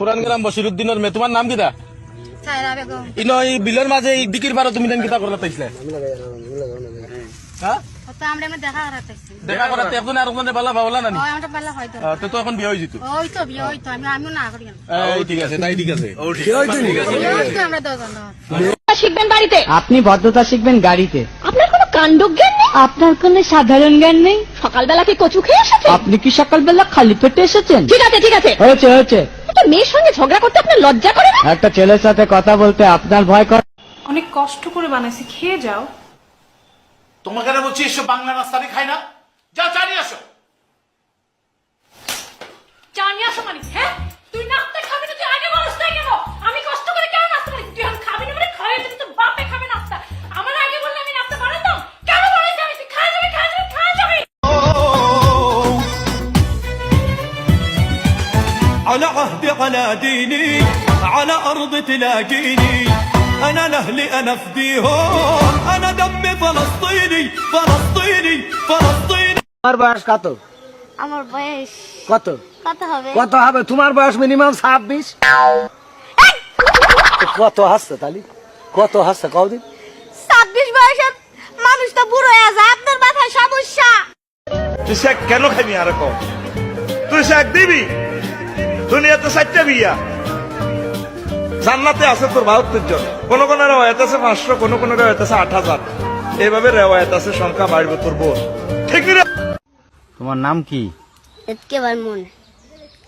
পুরান গ্রাম বশিরউদ্দিনের মেয়ে, তোমার নাম কিতা? সায়রা বেগম। ইনো এই বিলের মাঝে এই দিকির বারো তুমি কিতা করলা তাইছিলে? হ্যাঁ তো আমরা দেখা করাতেছি। দেখা করাতে একজন আর একজনের বালা বাবলা নানি। ওই আমরা পাল্লা হয়তো তো তো এখন বিয়ে হয়ে যেত। ওই তো বিয়ে হইতো আমিও না করি না। এই ঠিক আছে, তাই ঠিক আছে। বিয়ে হইতো আমরা দুজন। শিখবেন বাড়িতে, আপনি ভদ্রতা শিখবেন গাড়িতে। আপনার কোনো কাণ্ডজ্ঞান নেই, আপনার কোনো সাধারণ জ্ঞান নেই। সকালবেলা কি কচু খেয়ে এসেছেন? আপনি কি সকালবেলা খালি পেটে এসেছেন? ঠিক আছে ঠিক আছে, হয়েছে হয়েছে। একটা মেয়ের সঙ্গে ঝগড়া করতে আপনার লজ্জা করে না? একটা ছেলের সাথে কথা বলতে আপনার ভয় করে? অনেক কষ্ট করে বানাইছি, খেয়ে যাও। তোমাকে না বলছি এসব বাংলা নাস্তা আমি খাই না, যা চা নিয়ে আসো। চা নিয়ে আসো মানে? হ্যাঁ, তুই নাস্তা খাবি না, তুই আগে বলিস না কেন? আমি কষ্ট করে কেন নাস্তা বানাই? তুই এখন খাবি না মানে খাওয়াই দিবি, তোর বাপে খাবে নাস্তা। আমার আগে বললে আমি নাস্তা বানাতাম? কেন বানাইছি আমি? তুই খাওয়া যাবে খাওয়া যাবে খাওয়া যাবে। على عهدي على ديني على أرض تلاقيني أنا لأهلي أنا فديهم أنا دمي فلسطيني فلسطيني فلسطيني তোমার বয়স কত? আমার বয়স কত? কত হবে? কত হবে? তোমার বয়স মিনিমাম 26। কত হাসছে তালি? কত হাসছে কদিন? 26 বয়সের মানুষ তো বুড়ো হয়ে যায়, আপনার মাথায় সমস্যা। তুই শেখ কেন খাবি আর কম? তুই শেখ দিবি? দুনিয়াতে 4টা বিয়া, জান্নাতে আছে তোর 72 জন, কোন কোন রেওয়ায়ত আছে 500, কোন কোন রেওয়ায়ত আছে 8000, এইভাবে রেওয়ায়ত আছে, সংখ্যা বাড়বে তোর বোন, ঠিক না? তোমার নাম কি? এতকে বারমুন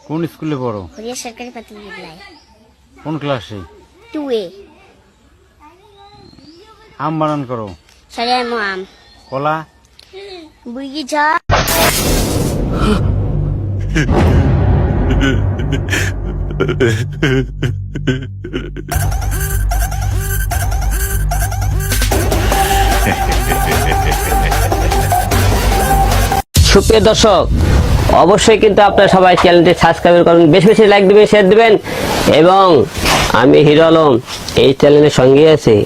কোন স্কুলে পড়ো? হরিয়া সরকারি প্রাথমিক বিদ্যালয় কোন ক্লাসে? 2A। আম বানান করো? সারিয়া আম কলা? বুইগি ঝা। সুপ্রিয় দর্শক, অবশ্যই কিন্তু আপনারা সবাই চ্যানেলটি সাবস্ক্রাইব করবেন, বেশি বেশি লাইক দিবেন, শেয়ার দিবেন। এবং আমি হিরো আলম এই চ্যানেলের সঙ্গে আছি।